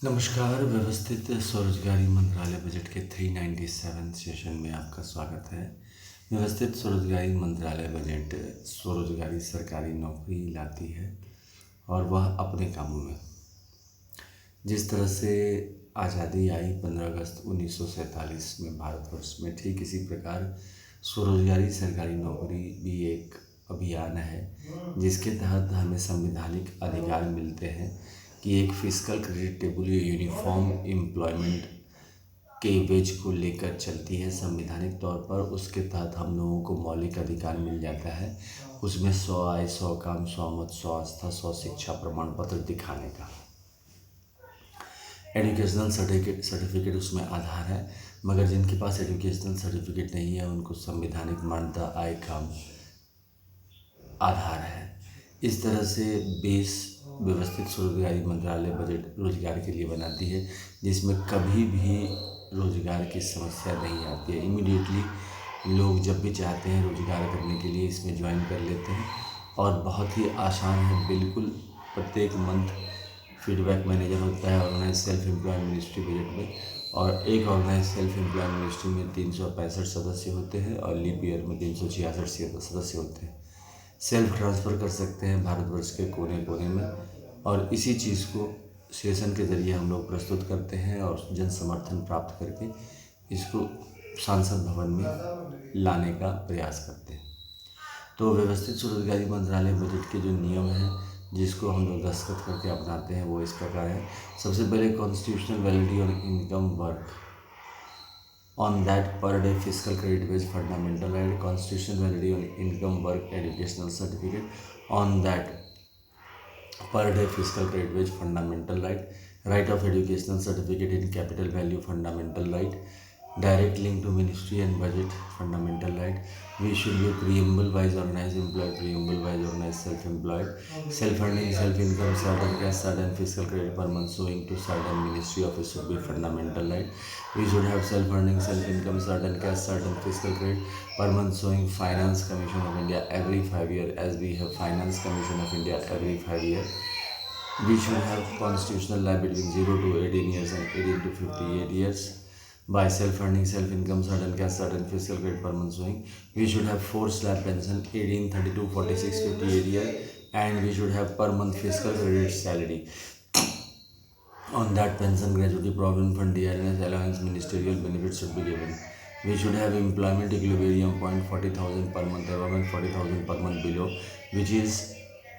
नमस्कार। व्यवस्थित स्वरोजगारी मंत्रालय बजट के 397 सेशन में आपका स्वागत है। व्यवस्थित स्वरोजगारी मंत्रालय बजट स्वरोजगारी सरकारी नौकरी लाती है और वह अपने कामों में जिस तरह से आज़ादी आई 15 अगस्त 1947 में भारतवर्ष में, ठीक इसी प्रकार स्वरोजगारी सरकारी नौकरी भी एक अभियान है जिसके तहत हमें संवैधानिक अधिकार मिलते हैं कि एक फिस्कल क्रेडिटेबल यूनिफॉर्म एम्प्लॉयमेंट के वेज को लेकर चलती है संवैधानिक तौर पर। उसके तहत हम लोगों को मौलिक अधिकार मिल जाता है, उसमें 100 आय, 100 काम, 100 मत, 100 आस्था, 100 शिक्षा प्रमाण पत्र दिखाने का एजुकेशनल सर्टिफिकेट उसमें आधार है। मगर जिनके पास एजुकेशनल सर्टिफिकेट नहीं है उनको संवैधानिक मान्यता आय काम आधार है। इस तरह से बेस व्यवस्थित स्वरोजगारी मंत्रालय बजट रोजगार के लिए बनाती है जिसमें कभी भी रोजगार की समस्या नहीं आती है। इमीडिएटली लोग जब भी चाहते हैं रोजगार करने के लिए इसमें ज्वाइन कर लेते हैं और बहुत ही आसान है बिल्कुल। प्रत्येक मंथ फीडबैक मैनेजर होता है organise self employ ministry budget में, और एक ऑर्गेनाइज सेल्फ एम्प्लॉय मिनिस्ट्री में 365 सदस्य होते हैं और लीप ईयर में 366 सदस्य होते हैं। सेल्फ ट्रांसफ़र कर सकते हैं भारतवर्ष के कोने कोने में, और इसी चीज़ को सेशन के ज़रिए हम लोग प्रस्तुत करते हैं और जन समर्थन प्राप्त करके इसको सांसद भवन में लाने का प्रयास करते हैं। तो व्यवस्थित स्वरोजगारी मंत्रालय बजट के जो नियम हैं जिसको हम लोग दस्तखत करके अपनाते हैं वो इस प्रकार है। सबसे पहले कॉन्स्टिट्यूशनल वैलिडिटी और income work on that per day fiscal credit wage fundamental right, constitutional validity on income work educational certificate on that per day fiscal credit wage fundamental right, right of educational certificate in capital value fundamental right, direct link to ministry and budget fundamental right. We should be preamble wise organized employed, preamble wise organized self employed, self funding, self income, certain cash, certain fiscal credit per month showing to certain ministry office should be fundamental right. We should have self funding, self income, certain cash, certain fiscal credit per month showing finance commission of India every 5 years, as we have finance commission of India every 5 years. We should have constitutional liability between 0 to 18 years and 18 to 58 years. By self-funding, self-income, certain cash, certain fiscal credit per month showing. We should have 4 slab pension 18, 32, 46, 58 year, and we should have per month fiscal credit salary. On that pension, gratuity, provident fund, DRNS, allowance, ministerial benefits should be given. We should have employment equilibrium point 40,000 per month above and 40,000 per month below, which is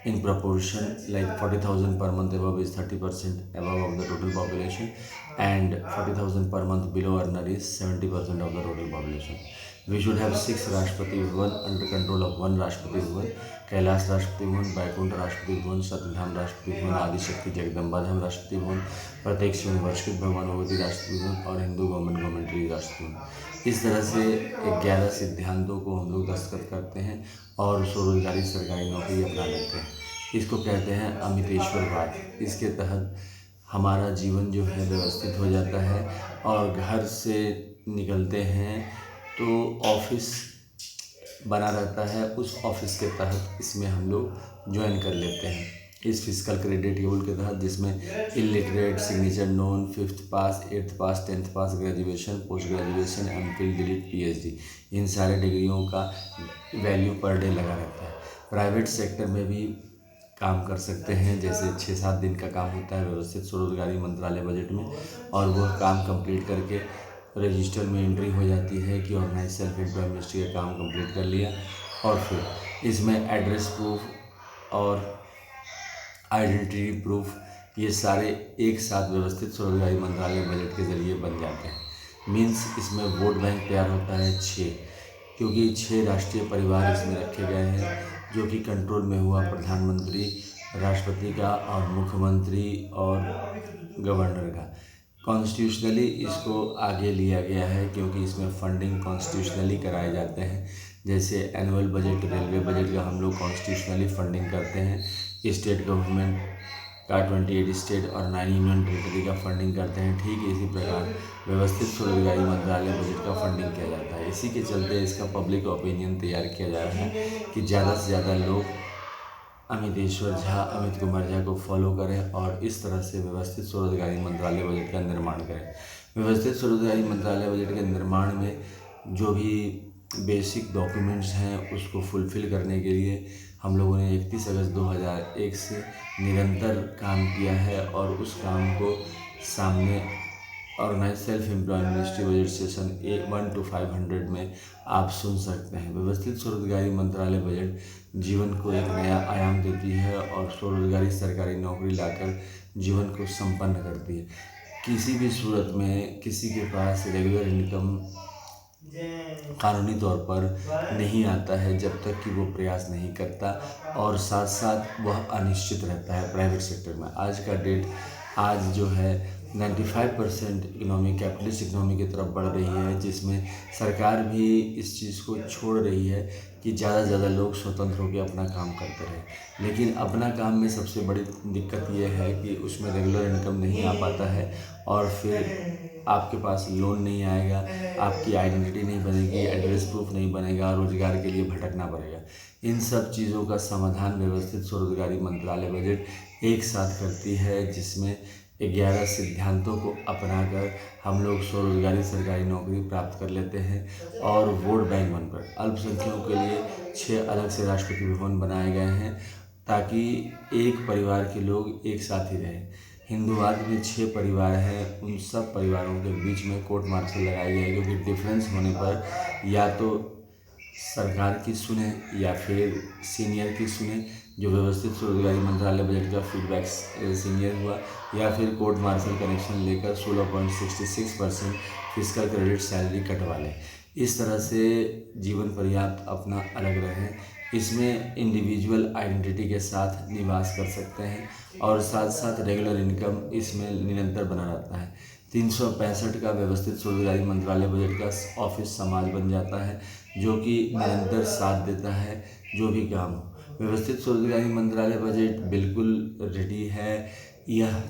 in proportion, like 40,000 per month above is 30% above of the total population, and 40,000 per month below earner is 70% of the total population. We should have 6 Rashtrapati Bhavan under control of 1 Rashtrapati Bhavan, Kailash Rashtrapati Bhavan, Baikunth Rashtrapati Bhavan, Satyadham Rashtrapati Bhavan, Adishakti Jagdamba धाम राष्ट्रपति भवन, प्रत्येक शिववर्षित भगवान भगवती राष्ट्रपति भवन और हिंदू गवर्नमेंट्री राष्ट्रपति भवन। इस तरह से 11 सिद्धांतों को हम लोग दस्तखत करते हैं और स्वरोजगारी सरकारी नौकरी अपना लेते हैं। इसको कहते हैं अमितेश्वरवाद। इसके तहत हमारा जीवन जो है व्यवस्थित हो जाता है और घर से निकलते हैं तो ऑफिस बना रहता है, उस ऑफिस के तहत इसमें हम लोग ज्वाइन कर लेते हैं इस फिस्कल क्रेडिट टेबल के तहत, जिसमें illiterate, signature non, 5th pass, 8th pass, 10th pass, graduation, post graduation, MPhil, DLitt, PhD, इन सारे डिग्रियों का वैल्यू पर डे लगा रहता है। प्राइवेट सेक्टर में भी काम कर सकते हैं, जैसे 6-7 दिन का काम होता है व्यवस्थित स्वरोजगारी मंत्रालय बजट में, और वह काम कंप्लीट करके रजिस्टर में एंट्री हो जाती है कि ऑर्गेनाइज सेल्फ एम्प्लॉय मिनिस्ट्री का काम कंप्लीट कर लिया। और फिर इसमें एड्रेस प्रूफ और आइडेंटिटी प्रूफ ये सारे एक साथ व्यवस्थित स्वरोजगारी मंत्रालय बजट के ज़रिए बन जाते हैं। मीन्स इसमें वोट बैंक तैयार होता है 6, क्योंकि 6 राष्ट्रीय परिवार इसमें रखे गए हैं जो कि कंट्रोल में हुआ प्रधानमंत्री, राष्ट्रपति का और मुख्यमंत्री और गवर्नर का। कॉन्स्टिट्यूशनली इसको आगे लिया गया है क्योंकि इसमें फंडिंग कॉन्स्टिट्यूशनली कराए जाते हैं। जैसे एनुअल बजट, रेलवे बजट का हम लोग कॉन्स्टिट्यूशनली फंडिंग करते हैं, स्टेट गवर्नमेंट का 28 स्टेट और 9 यूनियन टेरिटरी का फंडिंग करते हैं। ठीक इसी प्रकार व्यवस्थित स्वरोजगारी मंत्रालय बजट का फंडिंग किया जाता है। इसी के चलते इसका पब्लिक ओपिनियन तैयार किया जा रहा है कि ज़्यादा से ज़्यादा लोग अमितेश्वर झा, अमित कुमार झा को फॉलो करें और इस तरह से व्यवस्थित स्वरोजगारी मंत्रालय बजट का निर्माण करें। व्यवस्थित स्वरोजगारी मंत्रालय बजट के निर्माण में जो भी बेसिक डॉक्यूमेंट्स हैं उसको फुलफ़िल करने के लिए हम लोगों ने 31 अगस्त 2001 से निरंतर काम किया है और उस काम को सामने organise self employed ministry budget session 1 to 500 में आप सुन सकते हैं। व्यवस्थित स्वरोजगारी मंत्रालय बजट जीवन को एक नया आयाम देती है और स्वरोजगारी सरकारी नौकरी लाकर जीवन को संपन्न करती है। किसी भी सूरत में किसी के पास रेगुलर इनकम कानूनी तौर पर नहीं आता है जब तक कि वो प्रयास नहीं करता और साथ साथ वह अनिश्चित रहता है प्राइवेट सेक्टर में। आज जो है 95% इकोनॉमी कैपिटलिस्ट इकोनॉमी की तरफ बढ़ रही है, जिसमें सरकार भी इस चीज़ को छोड़ रही है कि ज़्यादा से ज़्यादा लोग स्वतंत्र होकर अपना काम करते रहें। लेकिन अपना काम में सबसे बड़ी दिक्कत ये है कि उसमें रेगुलर इनकम नहीं आ पाता है और फिर आपके पास लोन नहीं आएगा, आपकी आइडेंटिटी नहीं बनेगी, एड्रेस प्रूफ नहीं बनेगा, रोजगार के लिए भटकना पड़ेगा। इन सब चीज़ों का समाधान व्यवस्थित स्वरोजगारी मंत्रालय बजट एक साथ करती है, जिसमें 11 सिद्धांतों को अपनाकर हम लोग स्वरोजगारी सरकारी नौकरी प्राप्त कर लेते हैं। और वोट बैंक बनकर अल्पसंख्यकों के लिए 6 अलग से राष्ट्रपति भवन बनाए गए हैं ताकि एक परिवार के लोग एक साथ ही रहें। हिंदुवाद में 6 परिवार हैं, उन सब परिवारों के बीच में कोर्ट मार्शल लगाए गए हैं, क्योंकि डिफरेंस होने पर या तो सरकार की सुने या फिर सीनियर की सुने, जो व्यवस्थित स्वरोजगारी मंत्रालय बजट का फीडबैक सीनियर हुआ, या फिर कोर्ट मार्शल कनेक्शन लेकर 16.66% फिस्कल क्रेडिट सैलरी कटवा लें। इस तरह से जीवन पर्याप्त अपना अलग रहें। इसमें इंडिविजुअल आइडेंटिटी के साथ निवास कर सकते हैं और साथ साथ रेगुलर इनकम इसमें निरंतर बना रहता है। 365 का व्यवस्थित स्वरोजगारी मंत्रालय बजट का ऑफिस समाज बन जाता है, जो कि निरंतर साथ देता है जो भी काम हो। व्यवस्थित स्वरोजगारी मंत्रालय बजट बिल्कुल रेडी है। यह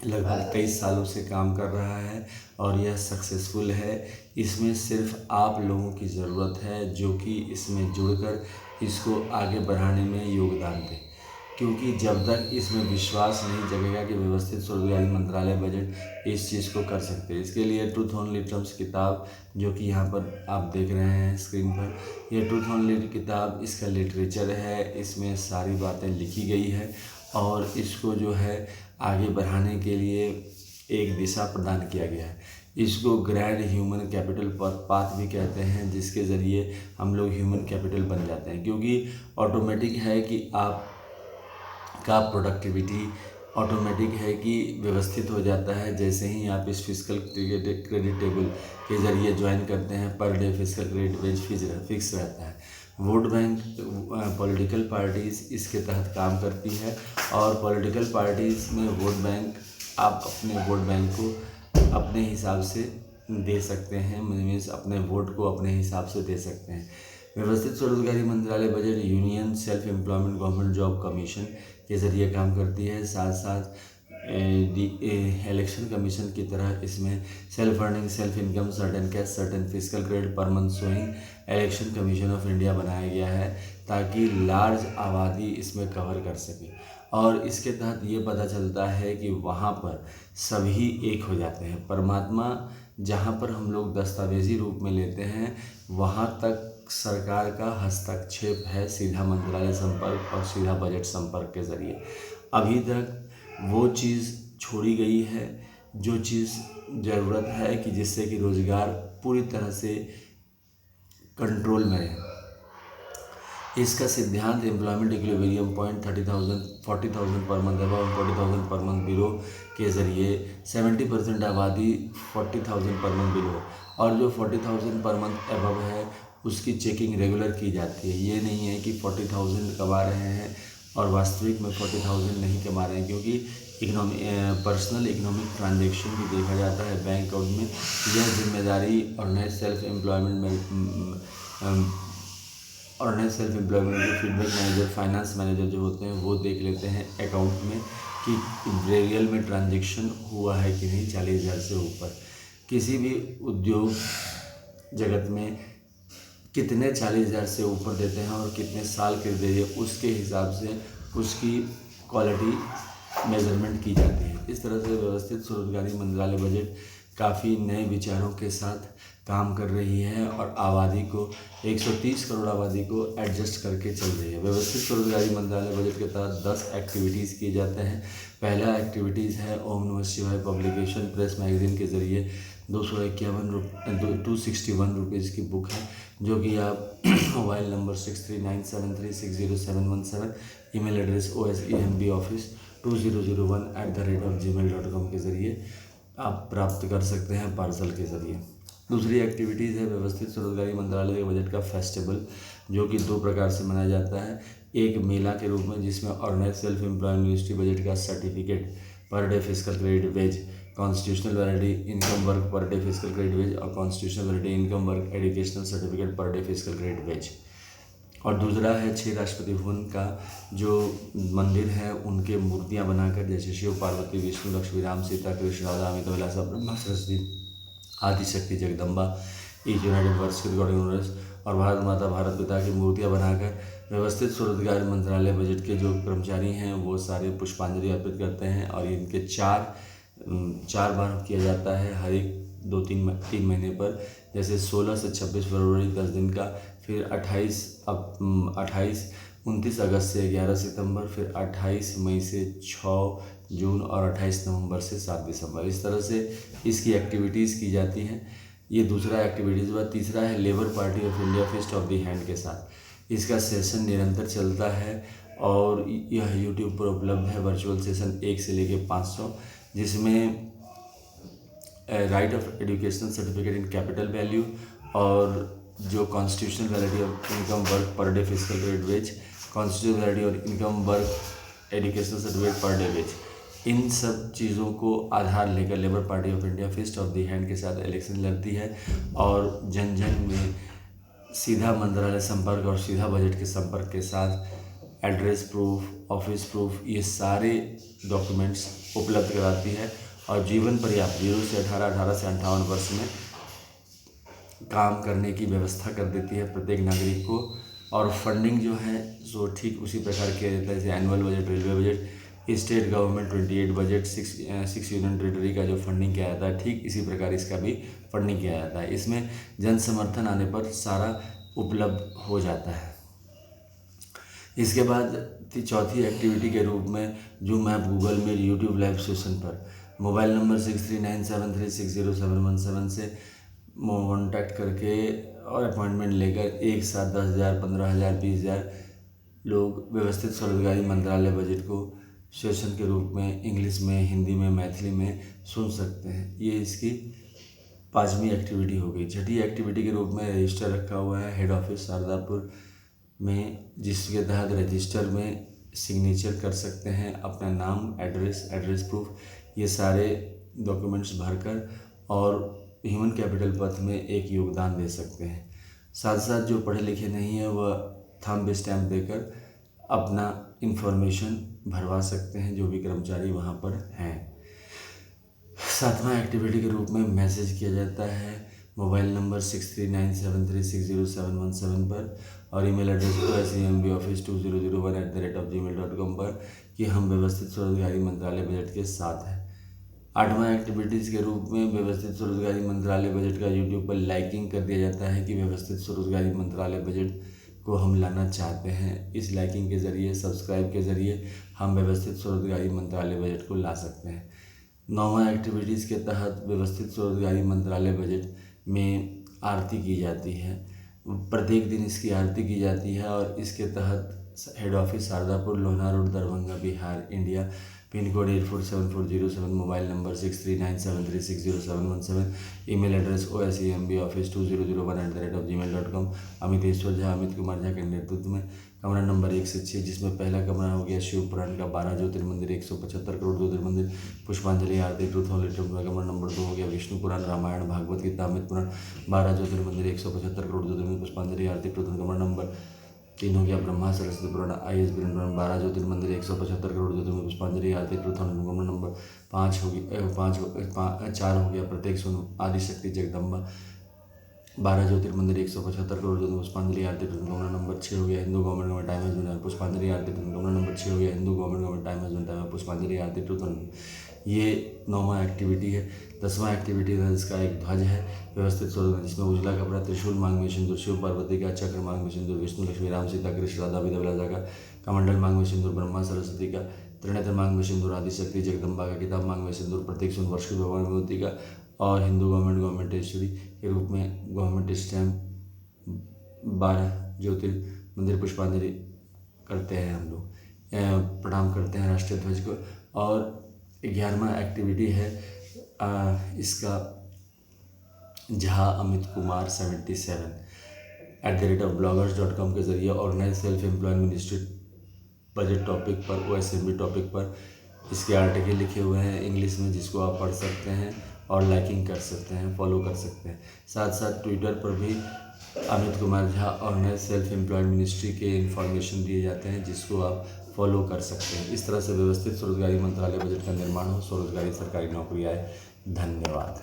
लगभग 23 सालों से काम कर रहा है और यह सक्सेसफुल है। इसमें सिर्फ आप लोगों की ज़रूरत है जो कि इसमें जुड़कर इसको आगे बढ़ाने में योगदान दें, क्योंकि जब तक इसमें विश्वास नहीं जगेगा कि व्यवस्थित स्वरोजगारी मंत्रालय बजट इस चीज़ को कर सकते हैं। इसके लिए ट्रूथ ओनली टर्म्स किताब, जो कि यहाँ पर आप देख रहे हैं स्क्रीन पर, यह ट्रूथ ओनली किताब इसका लिटरेचर है। इसमें सारी बातें लिखी गई है और इसको जो है आगे बढ़ाने के लिए एक दिशा प्रदान किया गया है। इसको ग्रैंड ह्यूमन कैपिटल पाथ भी कहते हैं, जिसके ज़रिए हम लोग ह्यूमन कैपिटल बन जाते हैं, क्योंकि ऑटोमेटिक है कि आप का प्रोडक्टिविटी ऑटोमेटिक है कि व्यवस्थित हो जाता है। जैसे ही आप इस फिस्कल क्रेडिट टेबल के ज़रिए ज्वाइन करते हैं, per day fiscal credit wage fix रहता है। वोट बैंक पॉलिटिकल पार्टीज़ इसके तहत काम करती है और पॉलिटिकल पार्टीज़ में वोट बैंक, आप अपने वोट बैंक को अपने हिसाब से दे सकते हैं, मीन्स अपने वोट को अपने हिसाब से दे सकते हैं। व्यवस्थित स्वरोजगारी मंत्रालय budget union self employment government job commission के ज़रिए काम करती है। साथ साथ इलेक्शन कमीशन की तरह इसमें self earning self income certain cash certain fiscal credit per month showing election commission of India बनाया गया है, ताकि लार्ज आबादी इसमें कवर कर सके। और इसके तहत ये पता चलता है कि वहाँ पर सभी एक हो जाते हैं। परमात्मा जहाँ पर हम लोग दस्तावेजी रूप में लेते हैं, वहाँ तक सरकार का हस्तक्षेप है, सीधा मंत्रालय संपर्क और सीधा बजट संपर्क के ज़रिए। अभी तक वो चीज़ छोड़ी गई है जो चीज़ ज़रूरत है कि जिससे कि रोज़गार पूरी तरह से कंट्रोल में रहे। इसका सिद्धांत employment equilibrium point 40,000 per month above 40,000 per month below के ज़रिए 70% आबादी 40,000 पर मंथ बिलो, और जो 40,000 पर मंथ अबव है उसकी चेकिंग रेगुलर की जाती है। ये नहीं है कि 40,000 कमा रहे हैं और वास्तविक में 40,000 नहीं कमा रहे हैं, क्योंकि पर्सनल इकोनॉमिक ट्रांजेक्शन भी देखा जाता है बैंक अकाउंट में। यह जिम्मेदारी ऑर्गेनाइज सेल्फ एम्प्लॉयमेंट जो फीडबैक मैनेजर फाइनेंस मैनेजर जो होते हैं वो देख लेते हैं अकाउंट में कि रियल में ट्रांजेक्शन हुआ है कि नहीं 40,000 से ऊपर। किसी भी उद्योग जगत में कितने 40,000 से ऊपर देते हैं और कितने साल के दे रही है, उसके हिसाब से उसकी क्वालिटी मेजरमेंट की जाती है। इस तरह से व्यवस्थित स्वरोजगारी मंत्रालय बजट काफ़ी नए विचारों के साथ काम कर रही है और आबादी को 130 करोड़ आबादी को एडजस्ट करके चल रही है। व्यवस्थित स्वरोजगारी मंत्रालय बजट के तहत 10 एक्टिविटीज़ किए जाते हैं। पहला एक्टिविटीज़ है ओम नमः शिवाय पब्लिकेशन प्रेस मैगजीन के ज़रिए 261 रुपीज़ की बुक है, जो कि आप mobile number 6397360717, email address osembaoffice2001@gmail.com के ज़रिए आप प्राप्त कर सकते हैं पार्सल के ज़रिए। दूसरी एक्टिविटीज़ है व्यवस्थित स्वरोजगारी मंत्रालय के बजट का फेस्टिवल, जो कि 2 प्रकार से मनाया जाता है। एक मेला के रूप में, जिसमें organise self employed university budget का certificate per day physical credit wage, constitutional validity income work per day physical credit wage और constitutional validity income work educational certificate per day physical credit wage. और दूसरा है 6 राष्ट्रपति भवन का जो मंदिर है उनके मूर्तियां बनाकर, जैसे शिव पार्वती विष्णु लक्ष्मी राम सीता कृष्ण राधा अमित विलासा ब्रह्मा सरस्वती आदिशक्ति जगदम्बा ईच यूनाइटेड वर्ष के गॉड यूनिवर्स और भारत माता भारत पिता की मूर्तियां बनाकर व्यवस्थित स्वरोजगार मंत्रालय बजट के जो कर्मचारी हैं वो सारे पुष्पांजलि अर्पित करते हैं। और इनके चार बार किया जाता है, हर एक 2-3 महीने पर, जैसे 16 से 26 फरवरी 10 दिन का, फिर 29 अगस्त से 11 सितंबर, फिर 28 मई से 6 जून और 28 नवंबर से 7 दिसंबर। इस तरह से इसकी एक्टिविटीज़ की जाती हैं। ये दूसरा एक्टिविटीज़ हुआ। तीसरा है labour Party of India feast of the hand के साथ। इसका सेशन निरंतर चलता है और यह यूट्यूब पर उपलब्ध है। वर्चुअल सेशन 1 से लेकर 500, जिसमें right off educational certificate in capital value और जो constitutional validity of income work per day physical credit wage, constitutional validity और income work educational certificate per day wage, इन सब चीज़ों को आधार लेकर Labour Party of India fist of the hand के साथ इलेक्शन लड़ती है और जन जन में सीधा मंत्रालय संपर्क और सीधा बजट के संपर्क के साथ एड्रेस प्रूफ, ऑफिस प्रूफ, ये सारे डॉक्यूमेंट्स उपलब्ध कराती है और जीवन पर्याप्त 0 से 18, 18 से 58 वर्ष में काम करने की व्यवस्था कर देती है प्रत्येक नागरिक को। और फंडिंग जो है सो ठीक उसी प्रकार किया जाता है जैसे annual budget, railway budget, state government 28 budget, 6 union territory का जो फंडिंग किया जाता है, ठीक इसी प्रकार इसका भी फंडिंग किया जाता है। इसमें जन समर्थन आने पर सारा उपलब्ध हो जाता है। इसके बाद चौथी एक्टिविटी के रूप में Zoom app, Google Meet, YouTube live session पर मोबाइल नंबर 6397360717 से कॉन्टैक्ट करके और अपॉइंटमेंट लेकर एक साथ 10,000, 15,000, 20,000 लोग व्यवस्थित स्वरोजगारी मंत्रालय बजट को सेशन के रूप में इंग्लिश में, हिंदी में, मैथिली में सुन सकते हैं। ये इसकी 5वीं एक्टिविटी हो गई। छठी एक्टिविटी के रूप में रजिस्टर रखा हुआ है हेड ऑफिस शारदापुर में, जिसके तहत रजिस्टर में सिग्नेचर कर सकते हैं, अपना नाम, एड्रेस प्रूफ, ये सारे डॉक्यूमेंट्स भरकर और ह्यूमन कैपिटल पथ में एक योगदान दे सकते हैं। साथ साथ जो पढ़े लिखे नहीं है वह थंब स्टैम्प देकर अपना इंफॉर्मेशन भरवा सकते हैं, जो भी कर्मचारी वहाँ पर हैं। 7वां एक्टिविटी के रूप में मैसेज किया जाता है मोबाइल नंबर 6397360717 पर और ईमेल एड्रेस osembaoffice2001@gmail.com पर कि हम व्यवस्थित स्वरोजगारी मंत्रालय बजट के साथ हैं। 8वां एक्टिविटीज़ के रूप में व्यवस्थित स्वरोजगारी मंत्रालय बजट का यूट्यूब पर लाइकिंग कर दिया जाता है कि व्यवस्थित स्वरोजगारी मंत्रालय बजट को हम लाना चाहते हैं। इस लाइकिंग के ज़रिए, सब्सक्राइब के ज़रिए हम व्यवस्थित स्वरोजगारी मंत्रालय बजट को ला सकते हैं। 9वां एक्टिविटीज़ के तहत व्यवस्थित स्वरोजगारी मंत्रालय बजट में आरती की जाती है। प्रत्येक दिन इसकी आरती की जाती है और इसके तहत head office Shardapur, Lohna road, Darbhanga, Bihar, India, pin code 847407, mobile number 6397360717, email address osembaoffice2001@gmail.com, Amiteshwar Jha, Amit Kumar Jha के नेतृत्व में कमरा नंबर 1 से 6, जिसमें पहला कमरा हो गया शिव पुराण का 12 ज्योतिर्मंदिर, 175 करोड़ ज्योतिर्मंदिर, पुष्पांजलि आरती, ट्रूथ हॉलिडे। कमरा नंबर 2 हो गया विष्णु पुराण, रामायण, भागवत गीता, अमित पुराण, 12 ज्योतिर्मंदिर, 175 करोड़ ज्योतिर्मंदिर, पुष्पांजलि आरती, ट्रूथ। कमरा नंबर 3 हो गया ब्रह्मा सरस्वती पुराण, IS पुराण, 12 ज्योतिर्मंदिर, 175 करोड़ ज्योतिर्मंदिर, पुष्पांजलि आरती, ट्रूथ। कमरा नंबर 4 हो गया प्रत्येक सुनो आदिशक्ति जगदम्बा, 12 ज्योतिर्मंदिर 175 करोड़ जो पुष्पांजलि आरती कमरा नंबर 6 हो गया हिंदू गवर्नमेंट टाइम है जुन पुष्पांजलि आरती कमरा नंबर 6 हो गया हिंदू गवर्नमेंट टाइम है जुन टाइम है पुष्पांजलि आरती ये 9वां एक्टिविटी है। 10वां एक्टिविटी है जिसका एक ध्वज है व्यवस्थित स्वरूप में जिसमें उजला कपड़ा त्रिशूल मांग में सिंदूर शिव पार्वती का चक्र मांग में सिंदूर विष्णु लक्ष्मी राम सीता कृष्ण राधा विद्या का कमंडल मांग में सिंदूर ब्रह्मा सरस्वती का त्रिनेत्र मांग में सिंदूर आदिशक्ति जगदम्बा का किताब मांग में सिंदूर प्रत्येक सुन वर्ष की भगवान विभूति का और हिंदू गवर्नमेंटेश्वरी के रूप में गवर्नमेंट स्टैम्प 12 ज्योतिर्मंदिर पुष्पांजलि करते हैं हम लोग प्रणाम करते हैं राष्ट्रीय ध्वज को। और 11वां एक्टिविटी है इसका झा अमित कुमार 77 @bloggers.com के ज़रिए organise self employ ministry budget topic पर OSMB टॉपिक पर इसके आर्टिकल लिखे हुए हैं इंग्लिश में जिसको आप पढ़ सकते हैं और लाइकिंग कर सकते हैं फॉलो कर सकते हैं। साथ साथ ट्विटर पर भी Amit Kumar Jha organise self employed ministry के इन्फॉर्मेशन दिए जाते हैं जिसको आप फॉलो कर सकते हैं। इस तरह से व्यवस्थित स्वरोजगारी मंत्रालय बजट का निर्माण हो, स्वरोजगारी सरकारी नौकरी आए। धन्यवाद।